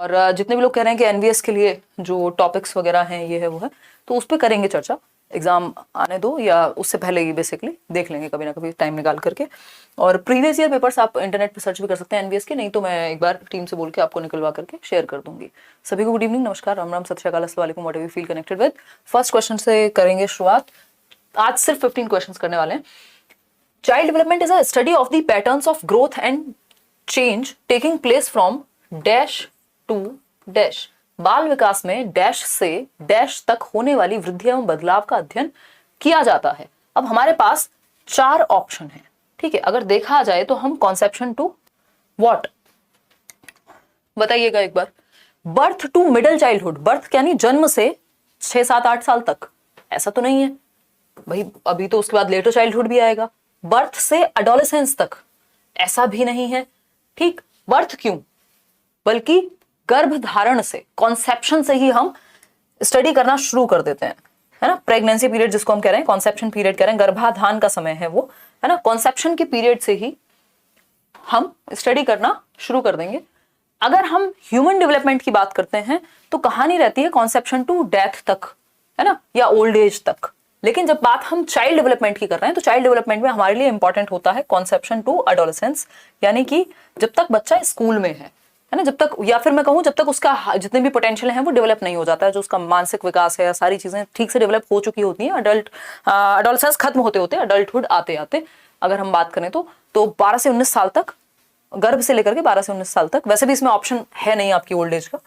और जितने भी लोग कह रहे हैं कि एनवीएस के लिए जो टॉपिक्स वगैरह हैं ये है वो है, तो उस पर करेंगे चर्चा। एग्जाम आने दो या उससे पहले ही बेसिकली देख लेंगे कभी ना कभी टाइम निकाल करके। और प्रीवियस ईयर पेपर्स आप इंटरनेट पे सर्च भी कर सकते हैं एनवीएस के, नहीं तो मैं एक बार टीम से बोल के आपको निकलवा करके शेयर कर दूंगी। सभी को गुड इवनिंग, नमस्कार, राम राम, सत श्री अकाल, अस्सलाम वालेकुम, what ever you feel connected with. First question से करेंगे शुरुआत। आज सिर्फ 15 क्वेश्चन करने वाले हैं। Child development is a study of the patterns of growth and change taking place from dash to dash. बाल विकास में डैश से डैश तक होने वाली वृद्धि एवं बदलाव का अध्ययन किया जाता है। अब हमारे पास 4 ऑप्शन है, ठीक है। अगर देखा जाए तो हम कॉन्सेप्शन टू व्हाट बताइएगा एक बार। Birth to middle childhood, birth यानी जन्म से 6, 7, 8 साल तक, ऐसा तो नहीं है भाई, अभी तो उसके बाद लेटर चाइल्डहुड भी आएगा। बर्थ से एडोलेसेंस तक, ऐसा भी नहीं है, ठीक। बर्थ क्यों, बल्कि गर्भधारण से, कॉन्सेप्शन से ही हम स्टडी करना शुरू कर देते हैं, है ना। प्रेगनेंसी पीरियड जिसको हम कह रहे हैं, कॉन्सेप्शन पीरियड कह रहे हैं, गर्भाधान का समय है वो, है ना। कॉन्सेप्शन के पीरियड से ही हम स्टडी करना शुरू कर देंगे। अगर हम ह्यूमन डेवलपमेंट की बात करते हैं तो कहानी रहती है कॉन्सेप्शन टू डेथ तक, है ना, या ओल्ड एज तक। लेकिन जब बात हम चाइल्ड डेवलपमेंट की कर रहे हैं तो चाइल्ड डेवलपमेंट में हमारे लिए इंपॉर्टेंट होता है कॉन्सेप्शन टू एडोलेसेंस, यानी कि जब तक बच्चा स्कूल में है ना, जब तक, या फिर मैं कहूं जब तक उसका जितने भी पोटेंशियल है वो डेवलप नहीं हो जाता है, जो उसका मानसिक विकास है, सारी चीजें ठीक से डेवलप हो चुकी होती हैं। एडोलेसेंस खत्म होते होते अडल्टहुड आते आते अगर हम बात करें तो 12 से 19 साल तक, गर्भ से लेकर के 12 से 19 साल तक। वैसे भी इसमें ऑप्शन है नहीं आपकी ओल्ड एज का,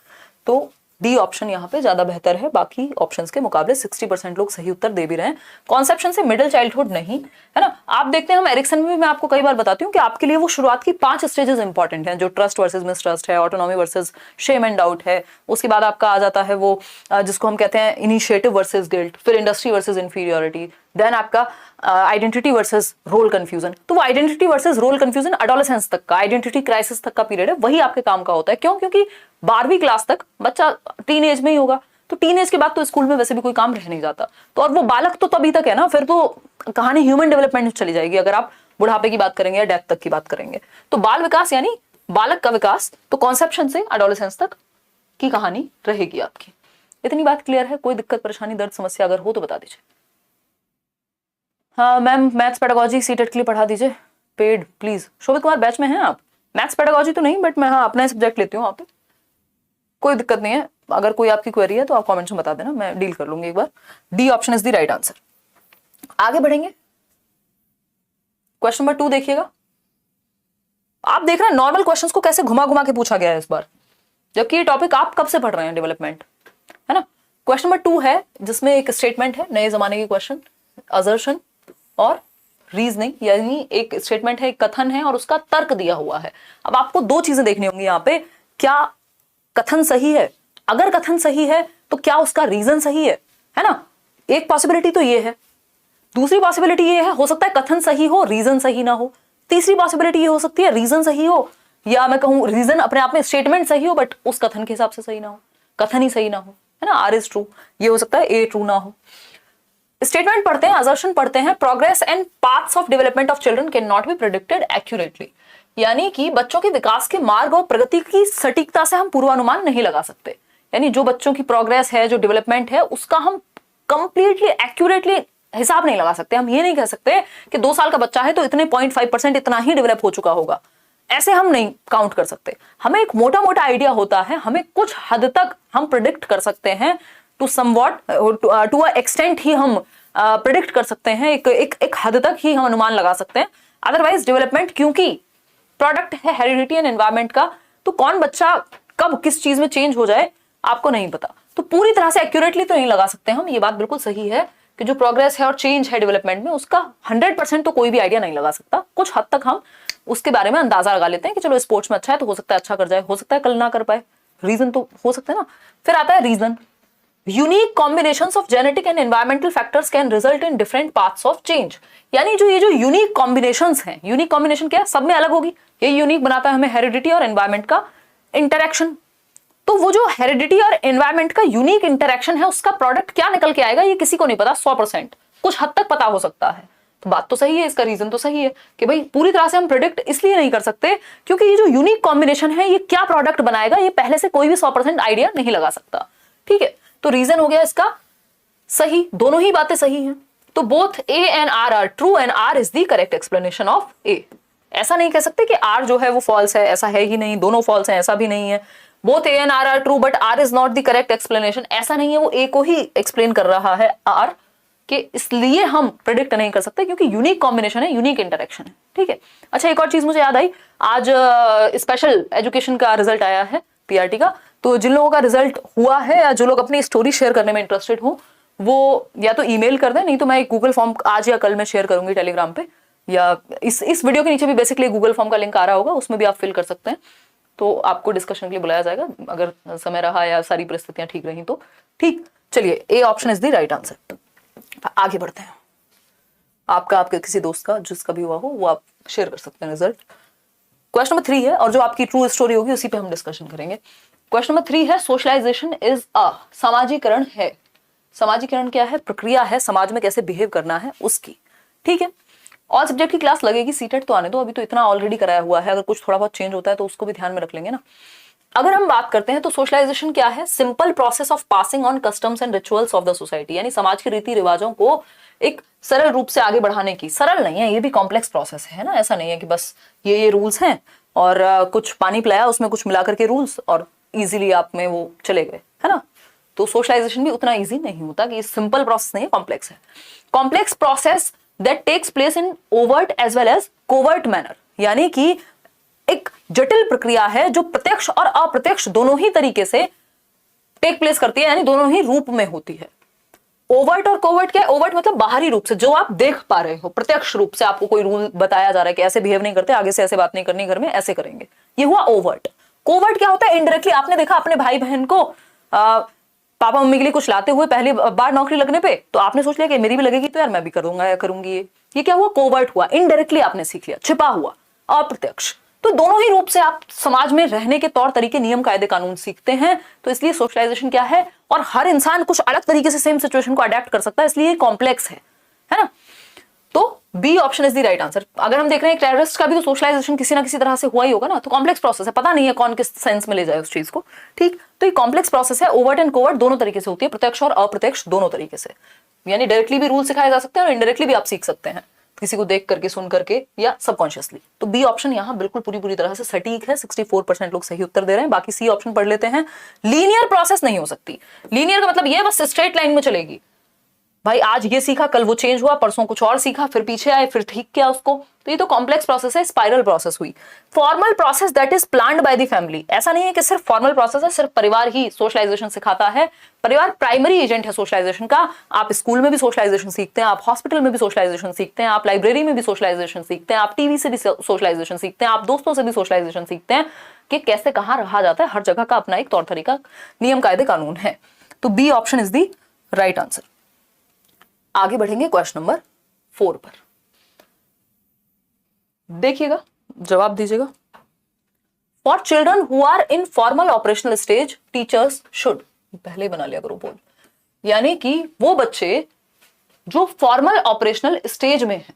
तो डी ऑप्शन यहाँ पे ज्यादा बेहतर है। बाकी ऑप्शंस के मुकाबले 60% लोग सही उत्तर दे भी रहे हैं। कॉन्सेप्शन से मिडिल चाइल्डहुड नहीं, है ना। आप देखते हैं हम एरिक्सन में भी मैं आपको कई बार बताती हूँ कि आपके लिए वो शुरुआत की 5 स्टेजेस इंपॉर्टेंट हैं, जो ट्रस्ट वर्सेस मिसट्रस्ट है, autonomy versus shame and doubt है। उसके बाद आपका आ जाता है वो जिसको हम कहते हैं इनिशिएटिव वर्सेस गिल्ट, फिर इंडस्ट्री वर्सेस इंफीरियोरिटी, देन आपका आइडेंटिटी वर्सेस रोल कंफ्यूजन। तो वो identity versus role confusion adolescence तक का, आइडेंटिटी क्राइसिस तक का पीरियड है, वही आपके काम का होता है। क्यों? क्योंकि 12वीं क्लास तक बच्चा टीन एज में ही होगा, तो टीन एज के बाद तो स्कूल में वैसे भी कोई काम रह नहीं जाता, तो और वो बालक तो तभी तक है ना, फिर तो कहानी ह्यूमन डेवलपमेंट में चली जाएगी अगर आप बुढ़ापे की बात करेंगे या डेथ तक की बात करेंगे। तो बाल विकास यानी बालक का विकास, तो कॉन्सेप्शन से एडोलेसेंस तक की कहानी रहेगी आपकी। इतनी बात क्लियर है? कोई दिक्कत परेशानी दर्द समस्या अगर हो तो बता दीजिए। हाँ मैम, मैथ्स पेडागोजी सीटेट के लिए पढ़ा दीजिए, paid please. Shobhit Kumar batch में हैं आप? मैथ्स पेडागोजी तो नहीं, बट मैं हाँ अपना सब्जेक्ट लेती हूँ वहाँ पे, कोई दिक्कत नहीं है। अगर कोई आपकी क्वेरी है तो आप कमेंट्स में बता देना, मैं डील कर लूंगी एक बार। D option is the right answer. आगे बढ़ेंगे, क्वेश्चन नंबर 2 देखिएगा। आप देख रहे हैं नॉर्मल क्वेश्चंस को कैसे घुमा घुमा के पूछा गया है इस बार, जबकि ये टॉपिक आप कब से पढ़ रहे हैं, डेवलपमेंट, है ना। क्वेश्चन नंबर 2 है जिसमें एक स्टेटमेंट है, नए जमाने के क्वेश्चन, असर्शन और रीजनिंग, यानी एक स्टेटमेंट है, एक कथन है और उसका तर्क दिया हुआ है। अब आपको 2 चीजें देखनी होंगी यहाँ पे, क्या कथन सही है, अगर कथन सही है तो क्या उसका रीजन सही है ना। एक पॉसिबिलिटी तो ये है, दूसरी पॉसिबिलिटी ये है, हो सकता है कथन सही हो रीजन सही ना हो। तीसरी पॉसिबिलिटी ये हो सकती है रीजन सही हो, या मैं कहूं रीजन अपने आप में स्टेटमेंट सही हो बट उस कथन के हिसाब से सही ना हो, कथन ही सही ना हो, है ना। आर इज ट्रू, ये हो सकता है ए ट्रू ना हो। स्टेटमेंट पढ़ते हैं, असर्शन पढ़ते हैं, progress and paths of development of children can not be predicted accurately, यानी कि बच्चों के विकास के मार्ग और प्रगति की सटीकता से हम पूर्वानुमान नहीं लगा सकते। यानी जो बच्चों की प्रोग्रेस है, जो डेवलपमेंट है, उसका हम कंप्लीटली एक्यूरेटली हिसाब नहीं लगा सकते। हम ये नहीं कह सकते कि 2 साल का बच्चा है तो इतने 0.5% इतना ही डेवलप हो चुका होगा, ऐसे हम नहीं काउंट कर सकते। हमें एक मोटा मोटा आइडिया होता है, हमें कुछ हद तक हम प्रिडिक्ट कर सकते हैं, to somewhat to a extent ही हम प्रिडिक्ट कर सकते हैं, एक हद तक ही हम अनुमान लगा सकते हैं। अदरवाइज डेवलपमेंट क्योंकि प्रोडक्ट है हेरिडिटी एंड एनवायरमेंट का, तो कौन बच्चा कब किस चीज में चेंज हो जाए आपको नहीं पता, तो पूरी तरह से एक्यूरेटली तो नहीं लगा सकते हम। ये बात बिल्कुल सही है कि जो प्रोग्रेस है और चेंज है डेवलपमेंट में, उसका 100% तो कोई भी आइडिया नहीं लगा सकता। कुछ हद तक हम उसके बारे में अंदाजा लगा लेते हैं कि चलो स्पोर्ट्स में अच्छा है तो हो सकता है अच्छा कर जाए, हो सकता है कल ना कर पाए, रीजन तो हो सकता है ना। फिर आता है reason, unique combinations of genetic and environmental factors can result in different paths of change, यानी ये जो यूनिक कॉम्बिनेशंस हैं, यूनिक कॉम्बिनेशन क्या है, सब में अलग होगी, ये यूनिक बनाता है हमें हेरिडिटी और एनवायरमेंट का इंटरेक्शन। तो वो जो हेरिडिटी और एनवायरमेंट का यूनिक इंटरेक्शन है, उसका प्रोडक्ट क्या निकल के आएगा ये किसी को नहीं पता 100%, कुछ हद तक पता हो सकता है, तो बात तो सही है, इसका रीजन तो सही है कि भाई पूरी तरह से हम प्रिडिक्ट इसलिए नहीं कर सकते क्योंकि ये जो यूनिक कॉम्बिनेशन है ये क्या प्रोडक्ट बनाएगा ये पहले से कोई भी 100% आइडिया नहीं लगा सकता। ठीक है, तो रीजन हो गया इसका सही, दोनों ही बातें सही हैं। तो both A and R are true and R is the correct explanation of A. ऐसा नहीं कह सकते कि आर जो है वो फॉल्स है, ऐसा है ही नहीं, दोनों फॉल्स हैं, ऐसा भी नहीं है। Both A and R are true but R is not the correct explanation, ऐसा नहीं है, वो ए को ही एक्सप्लेन कर रहा है आर कि इसलिए हम प्रिडिक्ट नहीं कर सकते क्योंकि यूनिक कॉम्बिनेशन है, यूनिक इंटरेक्शन है। ठीक है, अच्छा एक और चीज मुझे याद आई, आज स्पेशल एजुकेशन का रिजल्ट आया है पीआरटी का, तो जिन लोगों का रिजल्ट हुआ है या जो लोग अपनी स्टोरी शेयर करने में इंटरेस्टेड हो वो या तो ईमेल कर दें, नहीं तो मैं एक गूगल फॉर्म आज या कल में शेयर करूंगी टेलीग्राम पे, या इस वीडियो के नीचे भी बेसिकली गूगल फॉर्म का लिंक आ रहा होगा, उसमें भी आप फिल कर सकते हैं। तो आपको डिस्कशन के लिए बुलाया जाएगा अगर समय रहा या सारी परिस्थितियां ठीक रही तो। ठीक, चलिए ए option is the right answer. आगे बढ़ते हैं। आपका आपके किसी दोस्त का जिसका भी हुआ हो वो आप शेयर कर सकते हैं रिजल्ट। क्वेश्चन नंबर 3 है और जो आपकी ट्रू स्टोरी होगी उसी पे हम डिस्कशन करेंगे। क्वेश्चन नंबर 3 है सोशलाइजेशन इज अ, समाजीकरण है। समाजीकरण क्या है? प्रक्रिया है समाज में कैसे बिहेव करना है उसकी। ठीक है, ऑल सब्जेक्ट की क्लास लगेगी, सीटेट तो आने दो, अभी तो इतना ऑलरेडी कराया हुआ है, अगर कुछ थोड़ा बहुत चेंज होता है तो उसको भी ध्यान में रख लेंगे ना। अगर हम बात करते हैं तो सोशलाइजेशन क्या है? Simple process of passing on customs and rituals of the society, यानी समाज के रीति रिवाजों को एक सरल रूप से आगे बढ़ाने की। सरल नहीं है, ये भी कॉम्प्लेक्स प्रोसेस है ना, ऐसा नहीं है कि बस ये रूल्स हैं और कुछ पानी पिलाया उसमें कुछ मिला करके रूल्स और इजीली आप में वो चले गए, है ना। तो सोशलाइजेशन भी उतना इजी नहीं होता कि सिंपल प्रोसेस नहीं है, कॉम्प्लेक्स है। Complex process that takes place in overt as well as covert manner, यानी कि एक जटिल प्रक्रिया है जो प्रत्यक्ष और अप्रत्यक्ष दोनों ही तरीके से टेक प्लेस करती है, यानी दोनों ही रूप में होती है। ओवर्ट और कोवर्ट क्या है? ओवर्ट मतलब बाहरी रूप से जो आप देख पा रहे हो, प्रत्यक्ष रूप से आपको कोई रूल बताया जा रहा है कि ऐसे बिहेव नहीं करते, आगे से ऐसे बात नहीं करनी, घर में ऐसे करेंगे, ये हुआ ओवर्ट। कोवर्ट क्या होता है? इनडायरेक्टली आपने देखा अपने भाई बहन को पापा मम्मी के लिए कुछ लाते हुए पहली बार नौकरी लगने पे, तो आपने सोच लिया कि मेरी भी लगेगी तो यार मैं भी कर दूंगा या करूंगी। ये क्या हुआ? कोवर्ट हुआ, इनडायरेक्टली आपने सीख लिया, छिपा हुआ, अप्रत्यक्ष। तो दोनों ही रूप से आप समाज में रहने के तौर तरीके, नियम कायदे कानून सीखते हैं। तो इसलिए सोशलाइजेशन क्या है, और हर इंसान कुछ अलग तरीके से सेम सिचुएशन को अडेप्ट कर सकता है, इसलिए कॉम्प्लेक्स है ना। तो B option is the right answer. अगर हम देख रहे हैं टेररिस्ट का भी तो सोशलाइजेशन किसी ना किसी तरह से हुआ ही होगा ना, तो कॉम्प्लेक्स प्रोसेस है, पता नहीं है कौन किस सेंस में ले जाए उस चीज को। ठीक, तो ये कॉम्प्लेक्स प्रोसेस है, ओवर्ट एंड कोवर्ट दोनों तरीके से होती है, प्रत्यक्ष और अप्रत्यक्ष दोनों तरीके से, यानी डायरेक्टली भी रूल सिखाए जा सकते हैं और इनडायरेक्टली भी आप सीख सकते हैं, किसी को देख करके, सुन करके या सबकॉन्शियसली। तो बी ऑप्शन यहाँ बिल्कुल पूरी तरह से सटीक है, 64% लोग सही उत्तर दे रहे हैं। बाकी सी ऑप्शन पढ़ लेते हैं। लीनियर प्रोसेस नहीं हो सकती। लीनियर का मतलब ये बस स्ट्रेट लाइन में चलेगी, भाई आज ये सीखा, कल वो चेंज हुआ, परसों कुछ और सीखा, फिर पीछे आए, फिर ठीक किया उसको। तो ये तो कॉम्प्लेक्स प्रोसेस है, स्पाइरल प्रोसेस हुई। Formal process that is planned by the family, ऐसा नहीं है कि सिर्फ फॉर्मल प्रोसेस है, सिर्फ परिवार ही सोशलाइजेशन सिखाता है। परिवार प्राइमरी एजेंट है सोशलाइजेशन का। आप स्कूल में भी सोशलाइजेशन सीखते हैं, आप हॉस्पिटल में भी सोशलाइजेशन सीखते हैं, आप लाइब्रेरी में भी सोशलाइजेशन सीखते हैं, आप टीवी से भी सोशलाइजेशन सीखते हैं, आप दोस्तों से भी सोशलाइजेशन सीखते हैं कि कैसे कहाँ रहा जाता है। हर जगह का अपना एक तौर तरीका, नियम कायदे कानून है। तो B option is the right answer. आगे बढ़ेंगे क्वेश्चन नंबर 4 पर। देखिएगा, जवाब दीजिएगा। For children who are in formal operational stage teachers should, पहले ही बना लिया करो बोल, यानी कि वो बच्चे जो फॉर्मल ऑपरेशनल स्टेज में है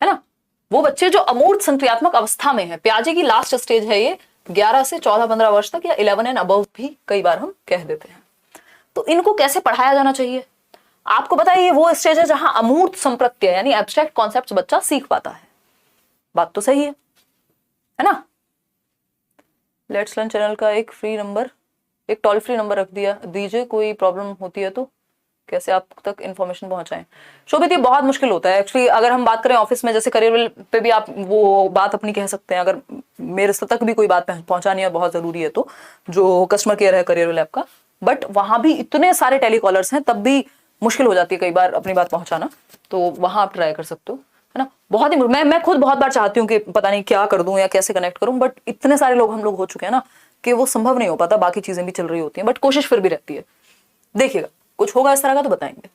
ना, वो बच्चे जो अमूर्त संक्रियात्मक अवस्था में है, प्याजे की लास्ट स्टेज है ये, 11 से 14-15 वर्ष तक, या 11 एंड अबव भी कई बार हम कह देते हैं। तो इनको कैसे पढ़ाया जाना चाहिए? आपको पता है ये वो स्टेज है जहां अमूर्त संप्रत्यय यानी एब्स्ट्रैक्ट कॉन्सेप्ट्स बच्चा सीख पाता है। बात तो सही है ना। लेट्स लर्न चैनल का एक टोल फ्री नंबर रख दीजिए, कोई प्रॉब्लम होती है तो कैसे आप तक इन्फॉर्मेशन पहुंचाएं। शोभित, ये बहुत मुश्किल होता है एक्चुअली। अगर हम बात करें ऑफिस में, जैसे करियर पे भी आप वो बात अपनी कह सकते हैं, अगर मेरे तक भी कोई बात पहुंचानी है बहुत जरूरी है तो, जो कस्टमर केयर है करियर लैब का, बट वहां भी इतने सारे टेलीकॉलर्स हैं, तब भी मुश्किल हो जाती है कई बार अपनी बात पहुंचाना। तो वहां आप ट्राई कर सकते हो, है ना। बहुत ही मैं खुद बहुत बार चाहती हूँ कि पता नहीं क्या कर दूं या कैसे कनेक्ट करूं, बट इतने सारे लोग हम लोग हो चुके हैं ना कि वो संभव नहीं हो पाता। बाकी चीजें भी चल रही होती हैं, बट कोशिश फिर भी रहती है। देखिएगा, कुछ होगा इस तरह का तो बताएंगे।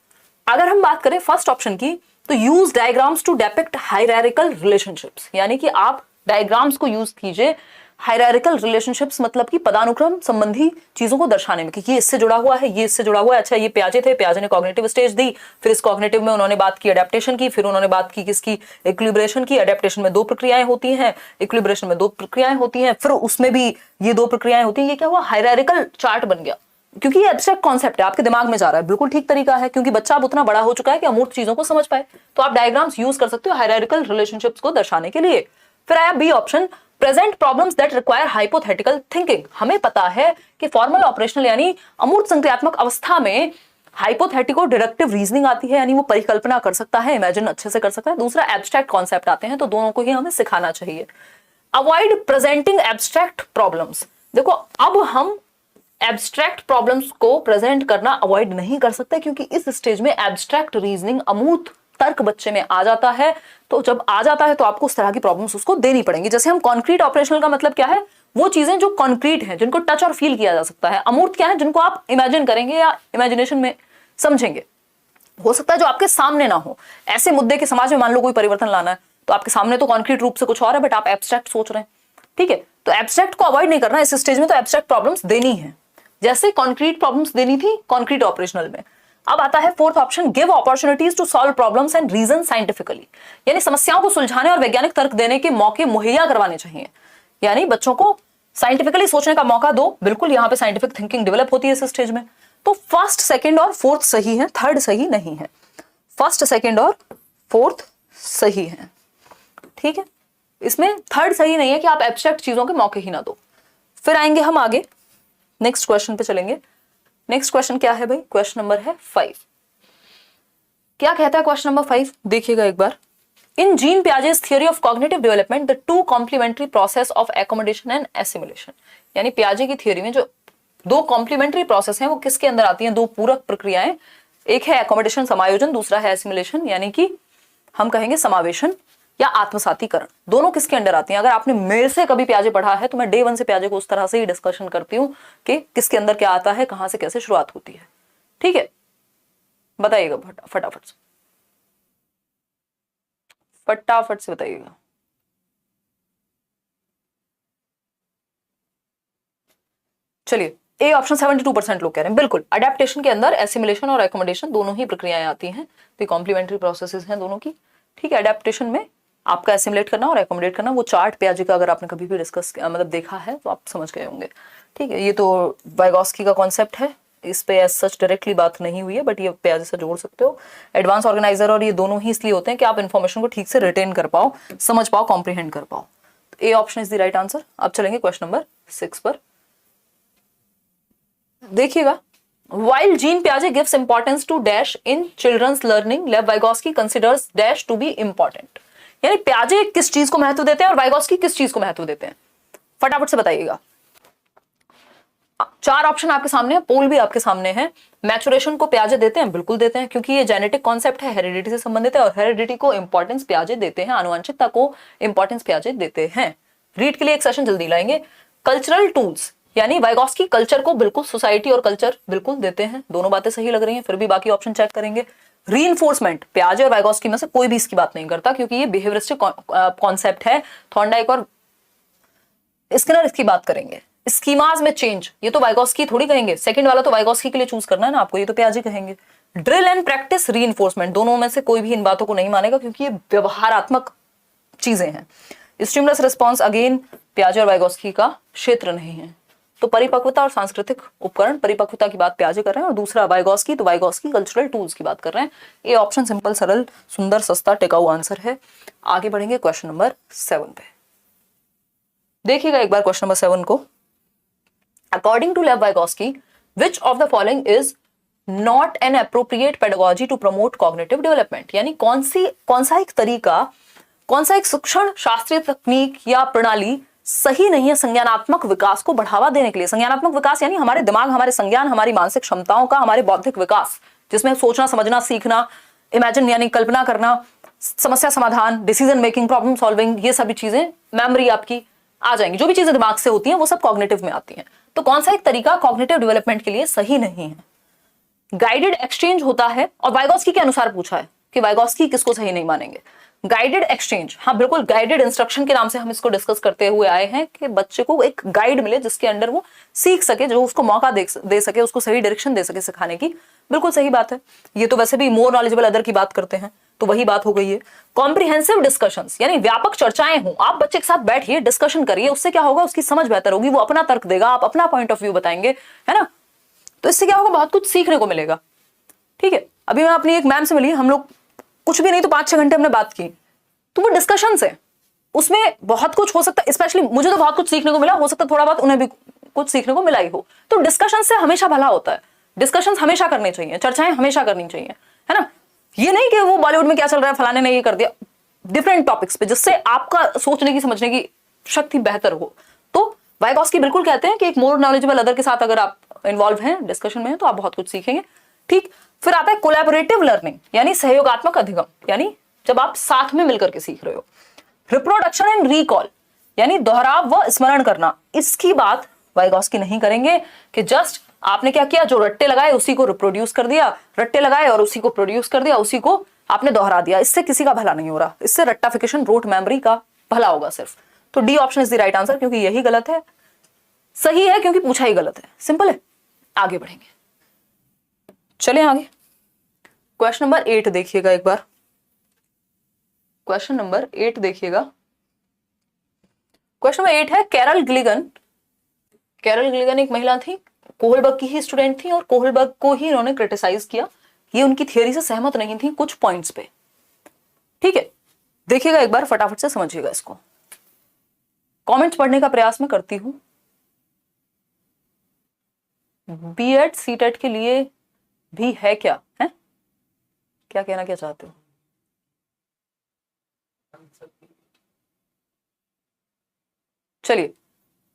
अगर हम बात करें फर्स्ट ऑप्शन की, तो use diagrams to depict hierarchical relationships, यानी कि आप डायग्राम्स को यूज कीजिए हायरार्किकल रिलेशनशिप्स मतलब कि पदानुक्रम संबंधी चीजों को दर्शाने में कि ये इससे जुड़ा हुआ है, ये इससे जुड़ा हुआ है। अच्छा, ये पियाजे थे, पियाजे ने कॉग्निटिव स्टेज दी, फिर इस कॉग्निटिव में उन्होंने बात की अडेप्टेशन की, फिर उन्होंने बात की किसकी, इक्विलिब्रेशन की। अडेप्टेशन में 2 प्रक्रियाएं होती हैं, इक्विलिब्रेशन में 2 प्रक्रियाएं होती हैं, फिर उसमें भी ये 2 प्रक्रियाएं होती हैं। ये क्या हुआ, हायरार्किकल चार्ट बन गया, क्योंकि ये एब्स्ट्रैक्ट कॉन्सेप्ट है, आपके दिमाग में जा रहा है, बिल्कुल ठीक तरीका है, क्योंकि बच्चा अब उतना बड़ा हो चुका है कि अमूर्त चीजों को समझ पाए। तो आप डायग्राम्स यूज कर सकते हो हायरार्किकल रिलेशनशिप्स को दर्शाने के लिए। फिर आया B option, present problems that require hypothetical thinking. हमें पता है कि फॉर्मल ऑपरेशनल यानी अमूर्त संक्रियात्मक अवस्था में हाइपोथेटिको डिडक्टिव रीजनिंग आती है, यानी वो परिकल्पना कर सकता है, इमेजिन अच्छे से कर सकता है। दूसरा एब्स्ट्रैक्ट कॉन्सेप्ट आते हैं, तो दोनों को ही हमें सिखाना चाहिए। Avoid presenting abstract problems. देखो, अब हम एब्स्ट्रैक्ट प्रॉब्लम्स को प्रेजेंट करना अवॉइड नहीं कर सकते, क्योंकि इस स्टेज में एब्स्ट्रैक्ट रीजनिंग अमूर्त तर्क बच्चे में आ जाता है। तो जब आ जाता है तो आपको उस तरह की प्रॉब्लम्स उसको देनी पड़ेंगी। जैसे हम कॉन्क्रीट ऑपरेशनल का मतलब क्या है, वो चीजें जो कॉन्क्रीट हैं, जिनको टच और फील किया जा सकता है। अमूर्त क्या है, जिनको आप इमेजिन करेंगे या इमेजिनेशन में समझेंगे। हो सकता है जो आपके सामने ना हो, ऐसे मुद्दे के समाज में मान लो कोई परिवर्तन लाना है, तो आपके सामने तो कॉन्क्रीट रूप से कुछ और है, बट आप एब्स्ट्रैक्ट सोच रहे हैं, ठीक है। तो एब्स्ट्रैक्ट को अवॉइड नहीं करना इस स्टेज में, तो एब्स्ट्रैक्ट प्रॉब्लम्स देनी है, जैसे कॉन्क्रीट प्रॉब्लम्स देनी थी कॉन्क्रीट ऑपरेशनल में। अब आता है fourth option, give opportunities to solve problems and reason scientifically, यानी समस्याओं को सुलझाने और वैज्ञानिक तर्क देने के मौके मुहैया करवाने चाहिए। यानी बच्चों को साइंटिफिकली सोचने का मौका दो। बिल्कुल, यहां पे साइंटिफिक थिंकिंग डेवलप होती है इस स्टेज में। तो फर्स्ट, सेकंड और फोर्थ सही है, थर्ड सही नहीं है। फर्स्ट, सेकंड और फोर्थ सही है, ठीक है। इसमें थर्ड सही नहीं है कि आप एब्स्ट्रैक्ट चीजों के मौके ही ना दो। फिर आएंगे हम आगे, नेक्स्ट क्वेश्चन पे चलेंगे। नेक्स्ट क्वेश्चन क्या है भाई, क्वेश्चन नंबर है 5। क्या कहता है क्वेश्चन नंबर 5, देखिएगा एक बार। In Jean Piaget's theory of cognitive development the 2 complementary process of accommodation and assimilation, यानी पियाजे की थियोरी में जो 2 कॉम्प्लीमेंट्री प्रोसेस हैं वो किसके अंदर आती हैं, 2 पूरक प्रक्रियाएं। एक है एकोमोडेशन समायोजन, दूसरा है एसिमुलेशन यानी कि हम कहेंगे समावेशन या आत्मसातीकरण। दोनों किसके अंडर आती हैं। अगर आपने मेरे से कभी पियाजे पढ़ा है तो मैं डे 1 से पियाजे को उस तरह से ही डिस्कशन करती हूँ कि किसके अंदर क्या आता है, कहां से कैसे शुरुआत होती है, ठीक है। बताइएगा फटाफट से, फटाफट से बताइएगा। चलिए, ए ऑप्शन 72% लोग कह रहे हैं। बिल्कुल, अडेप्टेशन के अंदर एसिमुलेशन और एकोमोडेशन दोनों ही प्रक्रियाएं आती हैं, तो कॉम्प्लीमेंट्री प्रोसेसेस हैं दोनों की, ठीक है। अडेप्टेशन में आपका एसिमुलेट करना और एकोमोडेट करना, वो चार्ट पियाजे का अगर आपने कभी भी डिस्कस मतलब देखा है तो आप समझ गए होंगे, ठीक है। ये तो वाइगोस्की का कॉन्सेप्ट है, इस पे एज सच डायरेक्टली बात नहीं हुई है, बट ये पियाजे से जोड़ सकते हो। एडवांस ऑर्गेनाइजर और ये दोनों ही इसलिए होते हैं कि आप इन्फॉर्मेशन को ठीक से रिटेन कर पाओ, समझ पाओ, कॉम्प्रीहेंड कर पाओ। ए option is the right answer. अब चलेंगे क्वेश्चन नंबर 6 पर, देखिएगा। While Jean Piaget gives importance to dash in children's learning, Lev Vygotsky considers dash to be important। यानी पियाजे किस चीज को महत्व देते हैं और वाइगोस्की किस चीज को महत्व देते हैं, फटाफट से बताइएगा। 4 ऑप्शन आपके सामने है, पोल भी आपके सामने है। मैचुरेशन को पियाजे देते हैं, बिल्कुल देते हैं, क्योंकि ये जेनेटिक कॉन्सेप्ट है, हेरिडिटी से संबंधित है, और हेरिडिटी को इंपॉर्टेंस पियाजे देते हैं, आनुवंशिकता को इंपॉर्टेंस पियाजे देते हैं। रीड के लिए एक सेशन जल्दी लाएंगे। कल्चरल टूल्स, यानी वाइगोस्की कल्चर को बिल्कुल, सोसाइटी और कल्चर बिल्कुल देते हैं। दोनों बातें सही लग रही हैं, फिर भी बाकी ऑप्शन चेक करेंगे। रीइंफोर्समेंट, पियाजे और वाइगोस्की में से कोई भी इसकी बात नहीं करता, क्योंकि ये बिहेवियरिस्टिक कॉन्सेप्ट है। थॉर्नडाइक और स्किनर इसकी बात करेंगे। स्कीमाज में चेंज, ये तो वाइगोस्की थोड़ी कहेंगे, सेकंड वाला तो वाइगोस्की के लिए चूज करना है ना आपको, ये तो पियाजे कहेंगे। ड्रिल एंड प्रैक्टिस, रीइंफोर्समेंट, दोनों में से कोई भी इन बातों को नहीं मानेगा, क्योंकि ये व्यवहारात्मक चीजें हैं। स्टिमुलस रिस्पॉन्स, अगेन पियाजे और वाइगोस्की का क्षेत्र नहीं है। तो परिपक्वता और सांस्कृतिक उपकरण, परिपक्वता की बात पियाजे कर रहे हैं, और दूसरा वाइगोस्की, तो वाइगोस्की कल्चरल टूल्स की बात कर रहे हैं। ये ऑप्शन सिंपल, सरल, सुंदर, सस्ता, टिकाऊ आंसर है। आगे बढ़ेंगे क्वेश्चन नंबर 7 पे, देखिएगा एक बार क्वेश्चन नंबर 7 को। According to Lev Vygotsky, which of the following is not an appropriate pedagogy to promote cognitive development, यानी कौन सा एक तरीका, कौन सा एक शिक्षण शास्त्रीय तकनीक या प्रणाली सही नहीं है संज्ञानात्मक विकास को बढ़ावा देने के लिए। संज्ञानात्मक विकास यानी हमारे दिमाग, हमारे संज्ञान, हमारी मानसिक क्षमताओं का, हमारे बौद्धिक विकास, जिसमें सोचना, समझना, सीखना, इमेजिन यानी कल्पना करना, समस्या समाधान, डिसीजन मेकिंग, प्रॉब्लम सॉल्विंग, ये सभी चीजें, मेमोरी आपकी आ जाएंगी। जो भी चीजें दिमाग से होती हैं वो सब कॉग्निटिव में आती हैं। तो कौन सा एक तरीका कॉग्निटिव डेवलपमेंट के लिए सही नहीं है। गाइडेड एक्सचेंज होता है, और वाइगोस्की के अनुसार पूछा है कि वाइगोस्की किसको सही नहीं मानेंगे। गाइडेड एक्सचेंज, हाँ बिल्कुल, गाइडेड इंस्ट्रक्शन के नाम से हम इसको डिस्कस करते हुए आए हैं कि बच्चे को एक गाइड मिले जिसके अंडर वो सीख सके, जो उसको मौका दे सके, उसको सही डायरेक्शन दे सके सिखाने की। बिल्कुल सही बात है। ये तो वैसे भी मोर नॉलेजेबल अदर की बात करते हैं, तो वही बात हो गई है। कॉम्प्रिहेंसिव डिस्कशंस, यानी व्यापक चर्चाएं हों, आप बच्चे के साथ बैठिए, डिस्कशन करिए, उससे क्या होगा, उसकी समझ बेहतर होगी, वो अपना तर्क देगा, आप अपना पॉइंट ऑफ व्यू बताएंगे, है ना। तो इससे क्या होगा, बहुत कुछ सीखने को मिलेगा। ठीक है, अभी मैं अपनी एक मैम से मिली, हम लोग कुछ भी नहीं तो 5-6 घंटे हमने बात की, तो वो डिस्कशन है, उसमें बहुत कुछ हो सकता है। स्पेशली मुझे तो बहुत कुछ सीखने को मिला, हो सकता है थोड़ा बहुत उन्हें भी कुछ सीखने को मिला ही हो। तो डिस्कशन से हमेशा भला होता है, डिस्कशन हमेशा करनी चाहिए, चर्चाएं हमेशा करनी चाहिए, है ना। ये नहीं कि वो बॉलीवुड में क्या चल रहा है, फलाने ने ये कर दिया, डिफरेंट टॉपिक्स पे, जिससे आपका सोचने की समझने की शक्ति बेहतर हो। तो वाइगॉस्की बिल्कुल कहते हैं कि एक मोर नॉलेजेबल अदर के साथ अगर आप इन्वॉल्व हैं, डिस्कशन में हैं, तो आप बहुत कुछ सीखेंगे। ठीक, फिर आता है कोलैबोरेटिव लर्निंग, यानी सहयोगात्मक अधिगम, यानी जब आप साथ में मिलकर के सीख रहे हो। रिप्रोडक्शन एंड रिकॉल, यानी दोहराव व स्मरण करना। इसकी बात वाइगॉस्की नहीं करेंगे कि जस्ट आपने क्या किया, जो रट्टे लगाए उसी को रिप्रोड्यूस कर दिया, रट्टे लगाए और उसी को प्रोड्यूस कर दिया, उसी को आपने दोहरा दिया। इससे किसी का भला नहीं हो रहा, इससे रट्टाफिकेशन, रोट मेमोरी का भला होगा सिर्फ। तो D option is the right answer, क्योंकि यही गलत है। सही है क्योंकि पूछा ही गलत है, सिंपल है। आगे बढ़ेंगे, चलें आगे। क्वेश्चन नंबर 8 देखिएगा एक बार, क्वेश्चन नंबर 8 देखिएगा। क्वेश्चन नंबर 8 है कैरल ग्लिगन। कैरल ग्लिगन एक महिला थी, कोहलबर्ग की ही स्टूडेंट थी, और कोहलबर्ग को ही इन्होंने क्रिटिसाइज किया। ये उनकी थियरी से सहमत नहीं थी कुछ पॉइंट्स पे। ठीक है, देखिएगा एक बार, फटाफट से समझिएगा इसको। कमेंट्स पढ़ने का प्रयास मैं करती हूं। बीएड सीटेट के लिए भी है क्या, है क्या कहना क्या चाहते हो? चलिए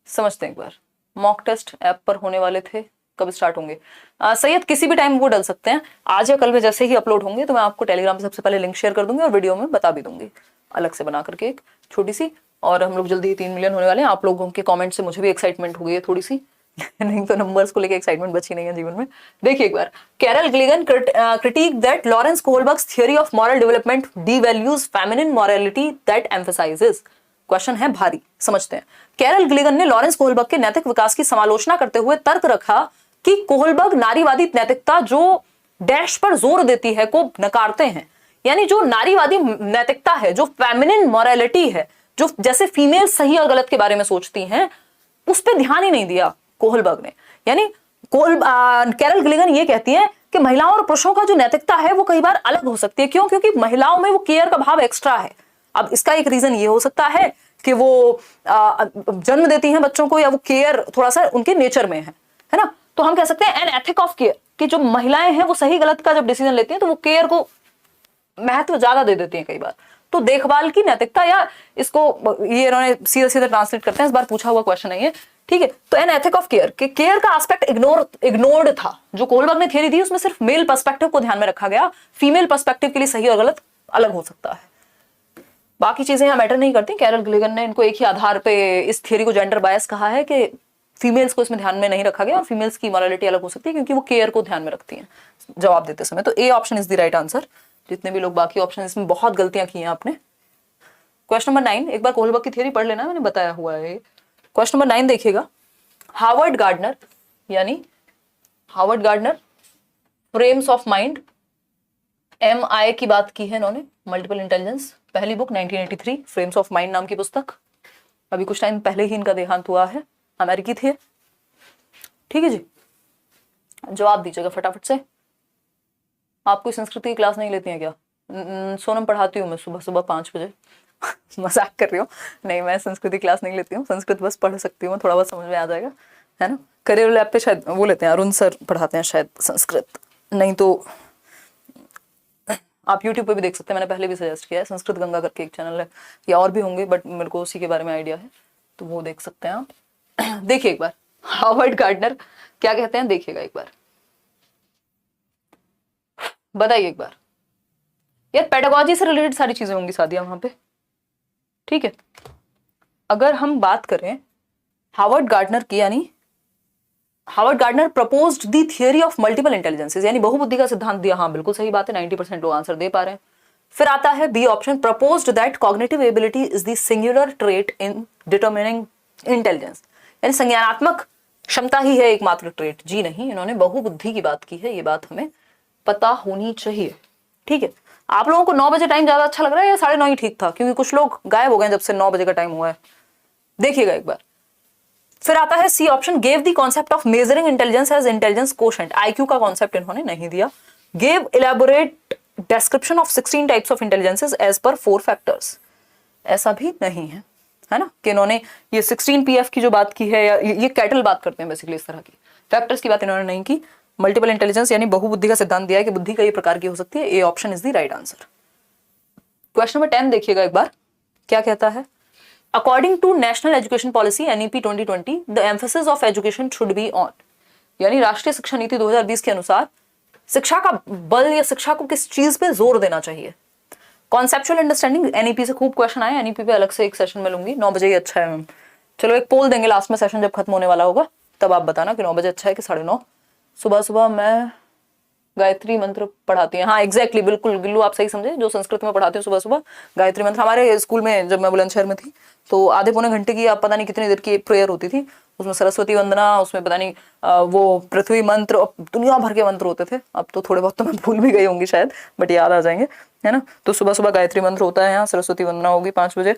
समझते हैं एक बार। मॉक टेस्ट ऐप पर होने वाले थे, कब स्टार्ट होंगे? सैयद किसी भी टाइम वो डल सकते हैं, आज या कल में जैसे ही अपलोड होंगे तो मैं आपको टेलीग्राम पे सबसे पहले लिंक शेयर कर दूंगी और वीडियो में बता भी दूंगी अलग से बना करके एक छोटी सी। और हम लोग जल्दी ही 3 मिलियन होने वाले हैं। आप लोगों के कमेंट से मुझे भी एक्साइटमेंट हो गई है थोड़ी सी नहीं तो नंबर्स को लेके एक्साइटमेंट बची नहीं है जीवन में। देखिए एक बार, Carol Gilligan critique that Lawrence Kohlberg's theory of moral development devalues feminine morality that emphasizes. Question है भारी, समझते हैं। कैरल ग्लिगन ने लॉरेंस कोहलबर्ग के नैतिक विकास की समालोचना करते हुए तर्क रखा कि कोहलबर्ग नारीवादी नैतिकता जो डैश पर जोर देती है को नकारते हैं। यानी जो नारीवादी नैतिकता है, जो फेमिनिन मॉरलिटी है, जो जैसे फीमेल सही और गलत के बारे में सोचती हैं, उस पर ध्यान ही नहीं दिया कोहलबर्ग ने। यानी कैरल ग्लिगन ये कहती है कि महिलाओं और पुरुषों का जो नैतिकता है वो कई बार अलग हो सकती है। क्यों? क्योंकि महिलाओं में वो केयर का भाव एक्स्ट्रा है। अब इसका एक रीजन ये हो सकता है कि वो जन्म देती हैं बच्चों को, या वो केयर थोड़ा सा उनके नेचर में है ना। तो हम कह सकते हैं एन एथिक ऑफ केयर, कि जो महिलाएं हैं वो सही गलत का जब डिसीजन लेती हैं तो वो केयर को महत्व ज्यादा दे देती हैं कई बार। तो देखभाल की नैतिकता, या इसको ये इन्होंने सीधा सीधा ट्रांसलेट करते हैं, इस बार पूछा हुआ क्वेश्चन है ये। ठीक है, तो एन एथिक ऑफ केयर, कि केयर का एस्पेक्ट इग्नोर्ड था। जो कोहलबर्ग ने थियरी दी उसमें सिर्फ मेल पर्सपेक्टिव को ध्यान में रखा गया, फीमेल पर्सपेक्टिव के लिए सही और गलत अलग हो सकता है। बाकी चीजें यहाँ मैटर नहीं करती। कैरल ग्लिगन ने इनको एक ही आधार पे इस थियरी को जेंडर बायस कहा है कि फीमेल्स को इसमें ध्यान में नहीं रखा गया और फीमेल्स की मॉरलिटी अलग हो सकती है क्योंकि वो केयर को ध्यान में रखती हैं जवाब देते समय। तो ए option is the right answer. जितने भी लोग बाकी ऑप्शन, इसमें बहुत गलतियां की हैं आपने। क्वेश्चन नंबर 9, एक बार कोहलबर्ग की थियरी पढ़ लेना, मैंने बताया हुआ है। क्वेश्चन नंबर 9 देखिएगा। हार्वर्ड गार्डनर, यानी Harvard gardener frames of mind, MI की बात की है इन्होंने, मल्टीपल इंटेलिजेंस, पहली बुक 1983, फ्रेम्स ऑफ माइंड नाम की पुस्तक। अभी कुछ टाइम पहले ही इनका देहांत हुआ है, अमेरिकी थे। ठीक है जी, जवाब दीजिएगा फटाफट से। आप कोई संस्कृत की क्लास नहीं लेती हैं क्या? सोनम पढ़ाती हूँ मैं सुबह सुबह 5 बजे मजाक कर रही हूँ, नहीं मैं संस्कृत क्लास नहीं लेती हूँ, संस्कृत बस पढ़ सकती हूँ, थोड़ा बहुत समझ में आ जाएगा, है ना। करियर लैब पे शायद वो लेते हैं, अरुण सर पढ़ाते हैं शायद संस्कृत, नहीं तो आप YouTube पे भी देख सकते हैं। मैंने पहले भी सजेस्ट किया है, संस्कृत गंगा करके एक चैनल है, या और भी होंगे बट मेरे को उसी के बारे में आइडिया है, तो वो देख सकते हैं आप। देखिए एक बार, हार्वर्ड गार्डनर क्या कहते हैं, देखिएगा एक बार, बताइए एक बार। यार पेडागोजी से रिलेटेड सारी चीजें होंगी सादिया वहां पे। ठीक है, अगर हम बात करें हार्वर्ड गार्डनर की, यानी Harvard gardener proposed the theory of multiple intelligences, यानी बहुबुद्धि का सिद्धांत दिया। हाँ बिल्कुल सही बात है, 90% लोग आंसर दे पा रहे हैं। फिर आता है B option, proposed that cognitive ability is the singular trait in determining intelligence, यानी संज्ञानात्मक क्षमता ही है एकमात्र ट्रेट। जी नहीं, इन्होंने बहुबुद्धि की बात की है, ये बात हमें पता होनी चाहिए। ठीक है, आप लोगों को 9 बजे टाइम ज्यादा अच्छा लग रहा है या 9:30 ही ठीक था? क्योंकि कुछ लोग गायब हो गए जब से 9 बजे का टाइम हुआ है, देखिएगा एक बार। फिर आता है C option, gave the concept of measuring intelligence as intelligence quotient, IQ का कॉन्सेप्ट इन्होंने नहीं दिया। Gave elaborate description of 16 types of intelligences as per 4 factors, ऐसा भी नहीं है, है ना, कि इन्होंने ये 16 पीएफ की जो बात की है, या ये कैटल बात करते हैं बेसिकली, इस तरह की फैक्टर्स की बात इन्होंने नहीं की। मल्टीपल इंटेलिजेंस यानी बहुबुद्धि का सिद्धांत दिया है कि बुद्धि कई प्रकार की हो सकती है। A option is the right answer. Question number 10 देखिएगा एक बार, क्या कहता है। According to national education policy NEP 2020, the emphasis of education should be on, यानी राष्ट्रीय शिक्षा नीति 2020 के अनुसार शिक्षा का बल या शिक्षा को किस चीज पे जोर देना चाहिए। कॉन्सेप्चुअल अंडरस्टैंडिंग, एनईपी से खूब क्वेश्चन आए, एनईपी पे अलग से एक सेशन में लूंगी। 9 बजे ही अच्छा है मैम, चलो एक पोल देंगे लास्ट में, सेशन जब खत्म होने वाला होगा तब आप बताना कि 9 बजे अच्छा है कि 9:30। सुबह सुबह मैं गायत्री मंत्र पढ़ाती है, हाँ एग्जैक्टली, बिल्कुल गिल्लू आप सही समझे, जो संस्कृत में पढ़ाती हूँ सुबह सुबह गायत्री मंत्र। हमारे स्कूल में जब मैं बुलंदशहर में थी तो आधे पौने घंटे की, आप पता नहीं कितनी देर की प्रेयर होती थी, उसमें सरस्वती वंदना, उसमें पता नहीं वो पृथ्वी मंत्र, दुनिया भर के मंत्र होते थे। अब तो थोड़े बहुत तो मैं भूल भी गई होंगी शायद, बट याद आ जाएंगे, है ना। तो सुबह सुबह गायत्री मंत्र होता है, यहाँ सरस्वती वंदना होगी 5 बजे,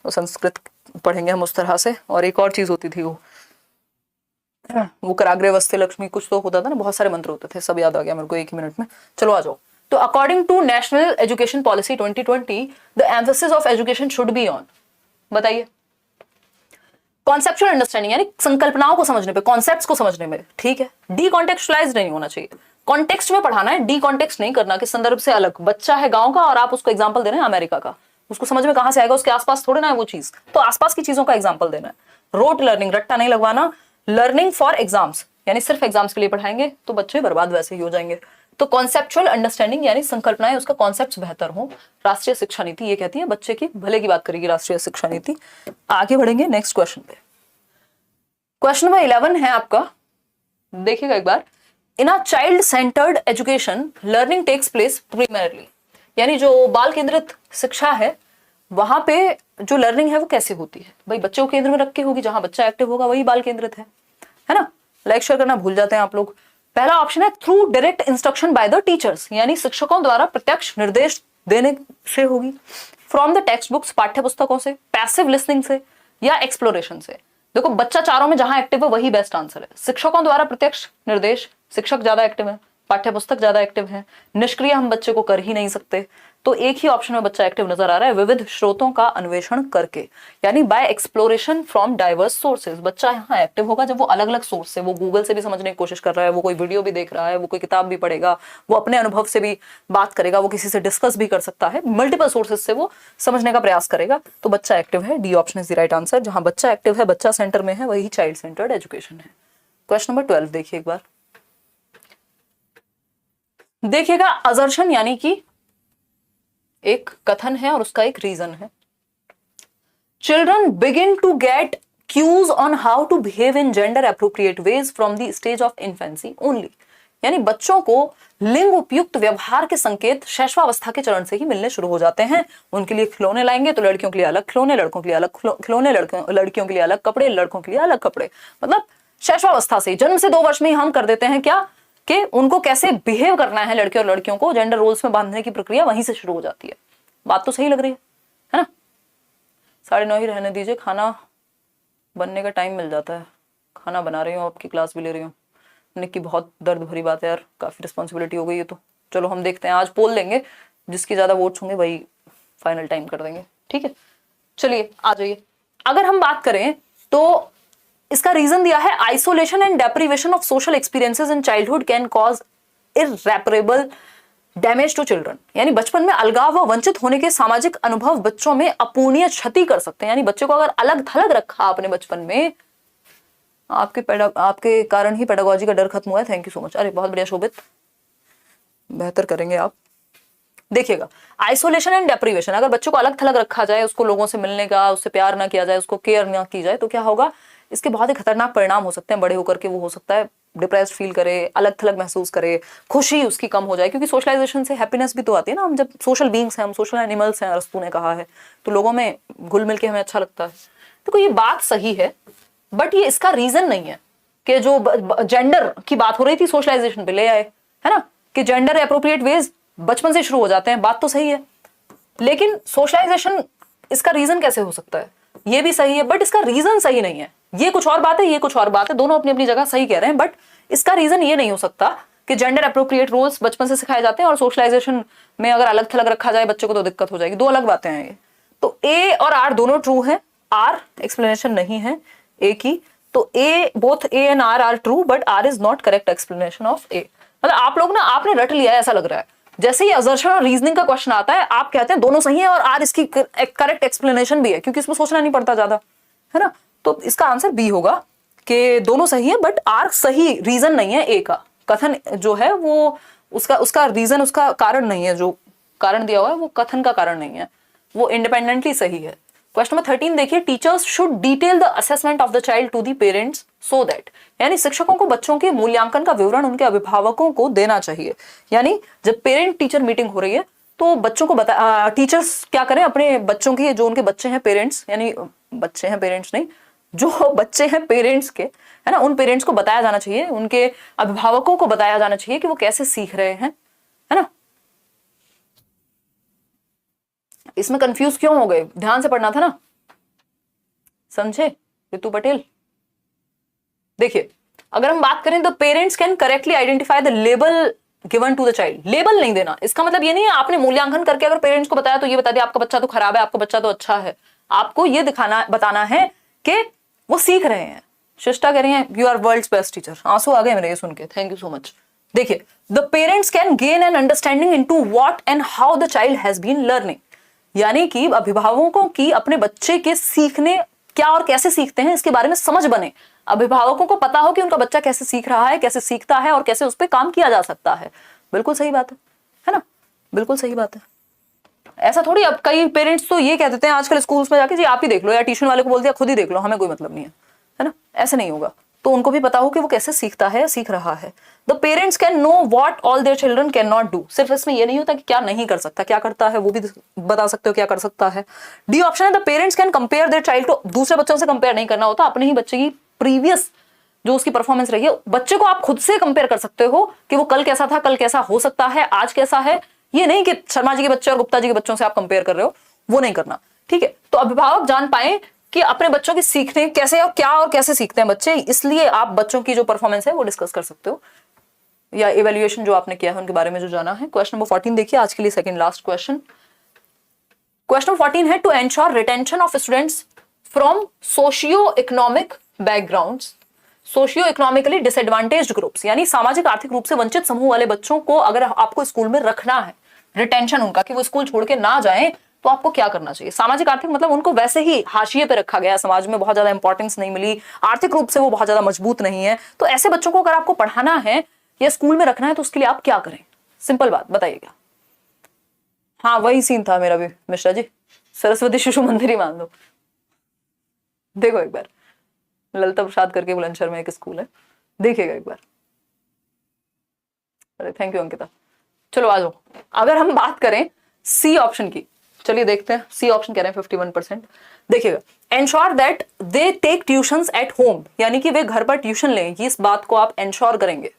और संस्कृत पढ़ेंगे हम उस तरह से। और एक और चीज होती थी वो कराग्रे वस्ते लक्ष्मी, कुछ तो होता था ना, बहुत सारे मंत्र होते थे, सब याद आ गया मेरे को एक ही मिनट में। चलो आ जाओ। तो according to national education policy 2020, the emphasis of education should be on, बताइए। कॉन्सेप्चुअल अंडरस्टैंडिंग यानी संकल्पनाओं को समझने पे, कॉन्सेप्ट्स को समझने में, ठीक है। डी कॉन्टेक्चुअलाइज्ड नहीं होना चाहिए, कॉन्टेक्स्ट में पढ़ाना है, डी कॉन्टेक्स्ट नहीं करना कि संदर्भ से अलग। बच्चा है गांव का और आप उसको एग्जांपल दे रहे हैं अमेरिका का, उसको समझ में कहां से आएगा, उसके आसपास थोड़ी ना है वो चीज, तो आसपास की चीजों का एग्जांपल देना है। रोट लर्निंग, रट्टा नहीं लगवाना। लर्निंग फॉर एग्जाम्स यानी सिर्फ एग्जाम्स के लिए पढ़ाएंगे तो बच्चे बर्बाद वैसे ही हो जाएंगे। तो कॉन्सेप्चुअल अंडरस्टैंडिंग यानी संकल्पनाएं, उसका कॉन्सेप्ट्स बेहतर हो। राष्ट्रीय शिक्षा नीति ये कहती है बच्चे की भले की बात करेगी राष्ट्रीय शिक्षा नीति। आगे बढ़ेंगे नेक्स्ट क्वेश्चन पे। क्वेश्चन नंबर 11 है आपका, देखिएगा एक बार। In a child centred education learning takes place primarily, यानी जो बाल केंद्रित शिक्षा है वहां पे जो लर्निंग है वो कैसे होती है, भाई बच्चे को केंद्र में रख के होगी, जहां बच्चा एक्टिव होगा वही बाल केंद्रित है ना। लाइक शेयर करना भूल जाते हैं आप लोग। पहला ऑप्शन है through direct instruction by the teachers, यानी शिक्षकों द्वारा प्रत्यक्ष निर्देश देने से होगी। फ्रॉम द टेक्स्ट बुक्स, पाठ्य पुस्तकों से, पैसिव लिसनिंग से, या एक्सप्लोरेशन से। देखो बच्चा चारों में जहां एक्टिव है वही बेस्ट आंसर है। शिक्षकों द्वारा प्रत्यक्ष निर्देश, शिक्षक ज्यादा एक्टिव है, पाठ्य पुस्तक ज्यादा एक्टिव है, निष्क्रिय हम बच्चे को कर ही नहीं सकते, तो एक ही ऑप्शन में बच्चा एक्टिव नजर आ रहा है, विविध स्रोतों का अन्वेषण करके, यानी by exploration from diverse sources. बच्चा यहाँ एक्टिव होगा जब वो अलग अलग सोर्स से, वो गूगल से भी समझने की कोशिश कर रहा है, वो कोई वीडियो भी देख रहा है, वो कोई किताब भी पढ़ेगा, वो अपने अनुभव से भी बात करेगा, वो किसी से डिस्कस भी कर सकता है, मल्टीपल सोर्सेज से वो समझने का प्रयास करेगा, तो बच्चा एक्टिव है। D option is the right answer. जहां बच्चा एक्टिव है, बच्चा सेंटर में है, वही चाइल्ड सेंटर्ड एजुकेशन है। क्वेश्चन नंबर 12 देखिए एक बार, देखिएगा। अजर्शन यानी कि एक कथन है और उसका एक रीजन है। Children begin to get cues on how to behave in gender appropriate ways from the stage of infancy only, यानी बच्चों को लिंग उपयुक्त व्यवहार के संकेत शैशवावस्था के चरण से ही मिलने शुरू हो जाते हैं। उनके लिए खिलौने लाएंगे तो लड़कियों के लिए अलग खिलौने, लड़कों के लिए अलग खिलौने, लड़कियों के लिए अलग कपड़े, लड़कों के लिए अलग कपड़े। मतलब शैशवावस्था से, जन्म से 2 वर्ष में ही हम कर देते हैं क्या कि उनको कैसे बिहेव करना है, लड़के और लड़कियों को जेंडर रोल्स में बांधने की प्रक्रिया वहीं से शुरू हो जाती है। बात तो सही लग रही है ना। 9:30 ही रहने दीजिए, खाना बनने का टाइम मिल जाता है, खाना बना रही हूँ, आपकी क्लास भी ले रही हूँ। निक्की बहुत दर्द भरी बात है यार, काफी रिस्पॉन्सिबिलिटी हो गई है। तो चलो हम देखते हैं, आज पोल देंगे, जिसकी ज्यादा वोट्स होंगे वही फाइनल टाइम कर देंगे, ठीक है। चलिए आ जाइए। अगर हम बात करें तो इसका रीजन दिया है, isolation and deprivation of social experiences in childhood can cause irreparable damage to children, यानी बचपन में अलगाव व वंचित होने के सामाजिक अनुभव बच्चों में अपूर्णीय क्षति कर सकते हैं। यानी बच्चे को अगर अलग थलग रखा आपने बचपन में, आपके कारण ही पेडागोजी का डर खत्म हुआ है। Thank you so much. अरे बहुत बढ़िया शोभित, बेहतर करेंगे आप। देखिएगा, आइसोलेशन एंड डेप्रिवेशन, अगर बच्चों को अलग थलग रखा जाए, उसको लोगों से मिलने का, उससे प्यार ना किया जाए, उसको केयर ना की जाए, तो क्या होगा, इसके बहुत ही खतरनाक परिणाम हो सकते हैं। बड़े होकर के वो हो सकता है डिप्रेस्ड फील करे, अलग थलग महसूस करे, खुशी उसकी कम हो जाए, क्योंकि सोशलाइजेशन से हैप्पीनेस भी तो आती है ना। हम जब सोशल बीइंग्स हैं, हम सोशल एनिमल्स हैं, अरस्तू ने कहा है, तो लोगों में घुल मिल के हमें अच्छा लगता है। देखो ये बात सही है, बट ये इसका रीजन नहीं है कि जो जेंडर की बात हो रही थी सोशलाइजेशन पे ले आए, है ना, कि जेंडर एप्रोप्रिएट वेज बचपन से शुरू हो जाते हैं, बात तो सही है, लेकिन सोशलाइजेशन इसका रीजन कैसे हो सकता है? ये भी सही है, बट इसका रीजन सही नहीं है। ये कुछ और बात है, ये कुछ और बात है, दोनों अपनी अपनी जगह सही कह रहे हैं, बट इसका रीजन ये नहीं हो सकता कि जेंडर अप्रोप्रिएट रोल्स बचपन से सिखाए जाते हैं और सोशलाइजेशन में अगर अलग थलग रखा जाए बच्चे को तो दिक्कत हो जाएगी। दो अलग बातें हैं ये। तो ए और आर दोनों ट्रू है, आर एक्सप्लेनेशन नहीं है ए की। तो A, both A and R are true, but R is not correct explanation of A. मतलब आप लोग ना, आपने रट लिया है ऐसा लग रहा है। जैसे ही असर्शन और रीजनिंग का क्वेश्चन आता है, आप कहते हैं दोनों सही है और आर इसकी करेक्ट एक्सप्लेनेशन भी है, क्योंकि इसमें सोचना नहीं पड़ता ज्यादा, है ना। तो इसका आंसर बी होगा कि दोनों सही है, बट आर सही रीजन नहीं है ए का। कथन जो है वो उसका रीजन, उसका कारण नहीं है, जो कारण दिया हुआ है वो कथन का कारण नहीं है, वो इंडिपेंडेंटली सही है। क्वेश्चन नंबर 13 देखिए, teachers should detail the assessment of the child to the parents so that, यानी शिक्षकों को बच्चों के मूल्यांकन का विवरण उनके अभिभावकों को देना चाहिए। यानी जब पेरेंट टीचर मीटिंग हो रही है तो बच्चों को टीचर्स क्या करें, अपने बच्चों की, जो उनके बच्चे हैं पेरेंट्स, यानी बच्चे हैं पेरेंट्स नहीं, जो बच्चे हैं पेरेंट्स के, है ना, उन पेरेंट्स को बताया जाना चाहिए, उनके अभिभावकों को बताया जाना चाहिए कि वो कैसे सीख रहे हैं, है ना। इसमें कंफ्यूज क्यों हो गए? ध्यान से पढ़ना था ना, समझे रितु पटेल? देखिए, अगर हम बात करें तो parents can correctly identify the label given to the child. Label नहीं देना, इसका मतलब ये नहीं है आपने मूल्यांकन करके अगर पेरेंट्स को बताया तो ये बता दिया आपका बच्चा तो खराब है, आपका बच्चा तो अच्छा है। आपको ये बताना है कि वो सीख रहे हैं। शिष्टा कह रही है you are world's best teacher. आंसू आ गए मेरे ये सुन के, थैंक यू सो मच। देखिए, the parents can gain an understanding into what and how the child has been learning, यानी कि अभिभावकों की अपने बच्चे के सीखने क्या और कैसे सीखते हैं इसके बारे में समझ बने। अभिभावकों को पता हो कि उनका बच्चा कैसे सीख रहा है, कैसे सीखता है और कैसे उस पर काम किया जा सकता है। बिल्कुल सही बात है ना, बिल्कुल सही बात है। ऐसा थोड़ी, अब कई पेरेंट्स तो ये कह देते हैं आजकल स्कूल्स में जाके, जी आप ही देख लो, या ट्यूशन वाले को बोल दिया खुद ही देख लो, हमें कोई मतलब नहीं है ना। ऐसे नहीं होगा, तो उनको भी पता हो कि वो कैसे सीखता है, सीख रहा है। The parents can know what all their children can not do. सिर्फ इसमें ये नहीं होता कि क्या नहीं कर सकता, क्या करता है वो भी बता सकते हो क्या कर सकता है। डी ऑप्शन है, the parents can compare their child to, दूसरे बच्चों से कंपेयर नहीं करना होता, अपने ही बच्चे की प्रीवियस जो उसकी परफॉर्मेंस रही है, बच्चे को आप खुद से कंपेयर कर सकते हो कि वो कल कैसा था, कल कैसा हो सकता है, आज कैसा है। ये नहीं कि शर्मा जी के बच्चे और गुप्ता जी के बच्चों से आप कंपेयर कर रहे हो, वो नहीं करना, ठीक है। तो अभिभावक जान पाए कि अपने बच्चों की सीखने कैसे और क्या और कैसे सीखते हैं बच्चे, इसलिए आप बच्चों की जो परफॉर्मेंस है वो डिस्कस कर सकते हो, या इवैल्यूएशन जो आपने किया है उनके बारे में जो जाना है। क्वेश्चन नंबर 14 देखिए, आज के लिए सेकंड लास्ट क्वेश्चन। क्वेश्चन 14 है, to ensure retention of students from socio economic backgrounds, socio economically disadvantaged groups, यानी सामाजिक आर्थिक रूप से वंचित समूह वाले बच्चों को अगर आपको स्कूल में रखना है, रिटेंशन उनका, कि वो स्कूल छोड़ के ना जाएं, तो आपको क्या करना चाहिए। सामाजिक आर्थिक मतलब उनको वैसे ही हाशिए पे रखा गया, समाज में बहुत ज्यादा इंपॉर्टेंस नहीं मिली, आर्थिक रूप से वो बहुत ज्यादा मजबूत नहीं है, तो ऐसे बच्चों को अगर आपको पढ़ाना है या स्कूल में रखना है तो उसके लिए आप क्या करें? सिंपल बात बताइएगा। हाँ वही सीन था मेरा भी मिश्रा जी, सरस्वती शिशु मंदिर ही मान लो। देखो एक बार, ललिता प्रसाद करके बुलंदशहर में एक स्कूल है, देखिएगा एक बार। अरे थैंक यू अंकिता। चलो आ जाओ, अगर हम बात करें सी ऑप्शन की, चलिए देखते हैं सी ऑप्शन कह रहे हैं 51%। देखिएगा, ensure that they take tuitions at home, यानी कि वे घर पर ट्यूशन लें, इस बात को आप एंश्योर करेंगे।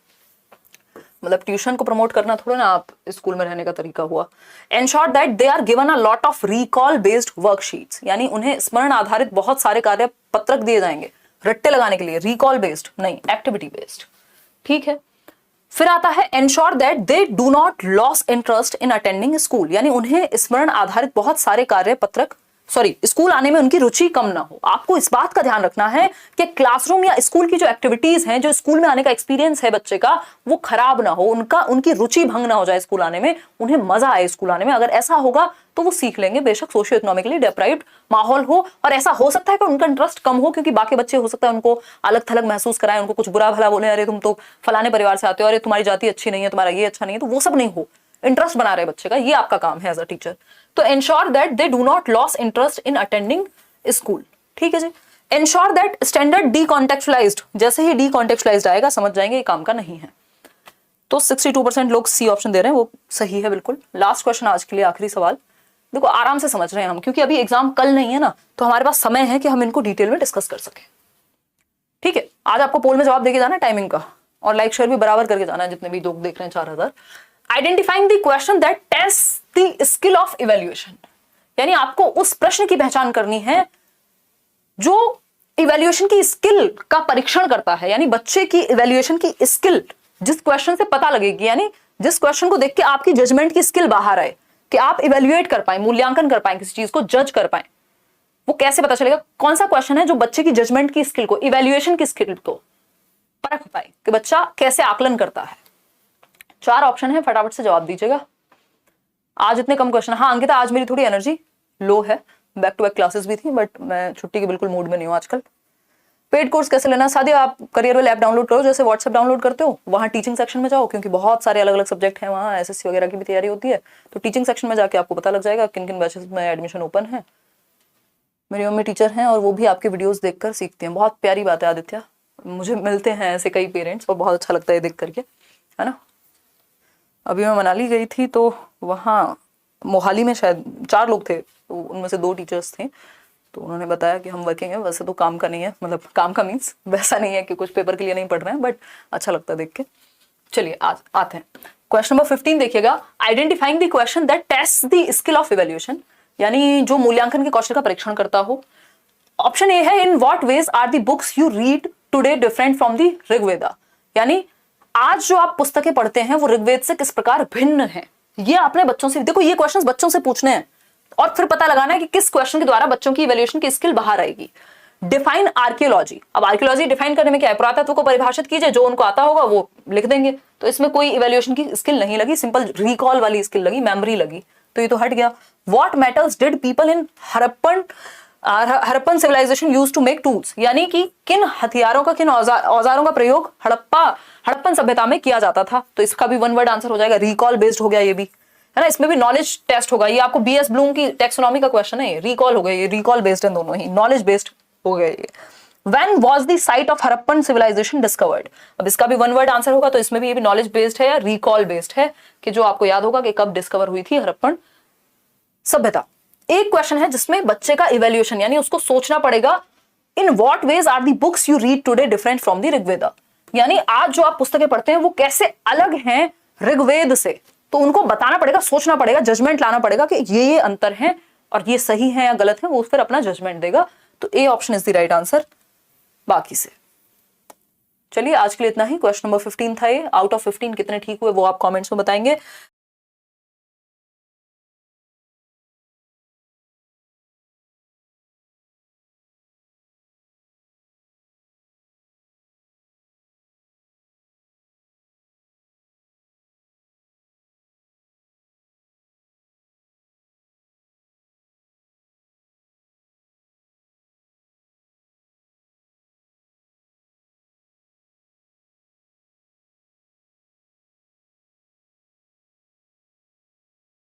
मतलब ट्यूशन को प्रमोट करना थोड़ा ना आप स्कूल में रहने का तरीका हुआ। Ensure that they are given a lot of recall based worksheets, यानी उन्हें स्मरण आधारित बहुत सारे कार्य पत्रक दिए जाएंगे रट्टे लगाने के लिए, रिकॉल बेस्ड नहीं, एक्टिविटी बेस्ड, ठीक है। फिर आता है ensure that they do not loss interest in attending school, यानी उन्हें स्मरण आधारित बहुत सारे कार्य पत्रक, स्कूल आने में उनकी रुचि कम ना हो। आपको इस बात का ध्यान रखना है कि क्लासरूम या स्कूल की जो एक्टिविटीज हैं, जो स्कूल में आने का एक्सपीरियंस है बच्चे का, वो खराब ना हो, उनकी रुचि भंग ना हो जाए स्कूल आने में, उन्हें मजा आए स्कूल आने में। अगर ऐसा होगा तो वो सीख लेंगे, बेशक सोशियो इकोनॉमिकली डिप्राइव्ड माहौल हो, और ऐसा हो सकता है कि उनका इंटरेस्ट कम हो, क्योंकि बाकी बच्चे हो सकता है उनको अलग थलग महसूस कराएं, उनको कुछ बुरा भला बोले, अरे तुम तो फलाने परिवार से आते हो, अरे तुम्हारी जाति अच्छी नहीं है, तुम्हारा ये अच्छा नहीं है, तो वो सब नहीं हो। इंटरेस्ट बना रहे बच्चे का, ये आपका काम है एज अ टीचर। तो ensure that they do not loss interest in attending school, ठीक है जी। इंश्योर दैट स्टैंडर्ड डीकॉन्टेक्चुअलाइज्ड, जैसे ही डीकॉन्टेक्चुअलाइज्ड आएगा समझ जाएंगे ये काम का नहीं है। तो 62% लोग सी ऑप्शन दे रहे हैं, वो सही है बिल्कुल। लास्ट क्वेश्चन आज के लिए, आखिरी सवाल। देखो आराम से समझ रहे हैं हम, क्योंकि अभी एग्जाम कल नहीं है ना, तो हमारे पास समय है कि हम इनको डिटेल में डिस्कस कर सकें। ठीक है, आज आपको पोल में जवाब देके जाना है टाइमिंग का, और लाइक शेयर भी बराबर करके जाना है जितने भी लोग देख रहे हैं 4000। Identifying the question that test the skill of evaluation, यानी आपको उस प्रश्न की पहचान करनी है जो इवैल्यूएशन की स्किल का परीक्षण करता है, यानी बच्चे की इवैल्यूएशन की स्किल जिस क्वेश्चन से पता लगेगी, यानी जिस क्वेश्चन को देख के आपकी जजमेंट की स्किल बाहर आए कि आप इवैल्यूएट कर पाए, मूल्यांकन कर पाए, किसी चीज को जज कर पाए, वो कैसे पता चलेगा? कौन सा क्वेश्चन है जो बच्चे की जजमेंट की स्किल को, इवैल्यूएशन की स्किल को परख पाए कि बच्चा कैसे आकलन करता है। 4 ऑप्शन है, फटाफट से जवाब दीजिएगा। आज इतने कम क्वेश्चन। हाँ अंकिता, आज मेरी थोड़ी एनर्जी लो है, बैक टू बैक क्लासेस भी थी, बट मैं छुट्टी के बिल्कुल मूड में नहीं हूँ आजकल। पेड कोर्स कैसे लेना? सादिया, आप करियर ऐप डाउनलोड करो, जैसे व्हाट्सएप डाउनलोड करते हो, वहाँ टीचिंग सेक्शन में जाओ, क्योंकि बहुत सारे अलग अलग सब्जेक्ट हैं वहाँ, एसएससी वगैरह की भी तैयारी होती है, तो टीचिंग सेक्शन में जाके आपको पता लग जाएगा किन किन बैचेस में एडमिशन ओपन है। मेरी मम्मी टीचर हैं और वो भी आपकी वीडियोस देखकर सीखती हैं। बहुत प्यारी बात है आदित्य, मुझे मिलते हैं ऐसे कई पेरेंट्स और बहुत अच्छा लगता है देख करके, है ना। अभी मैं मनाली गई थी तो वहाँ मोहाली में शायद 4 लोग थे, तो उनमें से 2 टीचर्स थे, तो उन्होंने बताया कि हम वर्किंग है, वैसे तो काम का नहीं है, मतलब काम का मीन्स वैसा नहीं है कि कुछ पेपर के लिए नहीं पढ़ रहे हैं, बट अच्छा लगता है देख के। चलिए आज आते हैं क्वेश्चन नंबर 15 देखिएगा। Identifying the question that test the skill of evaluation, यानी जो मूल्यांकन के कौशल का परीक्षण करता हो। ऑप्शन ए है, in what ways are the books you read today different from the Rigveda, यानी आज जो आप पुस्तकें पढ़ते हैं वो ऋग्वेद से किस प्रकार भिन्न है। ये आपने बच्चों से, देखो ये क्वेश्चंस बच्चों से पूछने हैं और फिर पता लगाना है कि किस क्वेश्चन के द्वारा बच्चों की इवैल्यूएशन की स्किल बाहर आएगी। डिफाइन आर्कियोलॉजी, अब आर्कियोलॉजी डिफाइन करने में क्या है, पुरातत्व को परिभाषित कीजिए, जो उनको आता होगा वो लिख देंगे, तो इसमें कोई इवैल्यूएशन की स्किल नहीं लगी, सिंपल रिकॉल वाली स्किल लगी, मेमोरी लगी, तो ये तो हट गया। What metals did people in Harappan civilization use to make tools, यानी कि किन हथियारों का, किन औजारों का प्रयोग हड़प्पन सभ्यता में किया जाता था, तो इसका भी 1 वर्ड आंसर हो जाएगा, रिकॉल बेस्ड हो गया ये भी, है ना। इसमें भी नॉलेज टेस्ट होगा, ये आपको बीएस ब्लूम की टेक्सोनॉमी का क्वेश्चन है, रिकॉल हो गया, ये रिकॉल बेस्ड है, दोनों ही नॉलेज बेस्ड हो गया ये। When was the site of Harappan civilization discovered? अब इसका भी 1 वर्ड आंसर होगा, तो इसमें भी ये भी नॉलेज बेस्ड है या रिकॉल बेस्ड है, कि जो आपको याद होगा कि कब डिस्कवर हुई थी हड़प्पन सभ्यता। एक क्वेश्चन है जिसमें बच्चे का इवैल्यूएशन, यानी उसको सोचना पड़ेगा, in what ways are the books you read today different from the Rigveda, यानी आज जो आप पुस्तकें पढ़ते हैं वो कैसे अलग हैं ऋग्वेद से, तो उनको बताना पड़ेगा, सोचना पड़ेगा, जजमेंट लाना पड़ेगा कि ये अंतर है और ये सही है या गलत है, वो फिर अपना जजमेंट देगा। तो ए option is the right answer बाकी से। चलिए आज के लिए इतना ही। क्वेश्चन नंबर 15 था ये, आउट ऑफ 15 कितने ठीक हुए वो आप कमेंट्स में बताएंगे।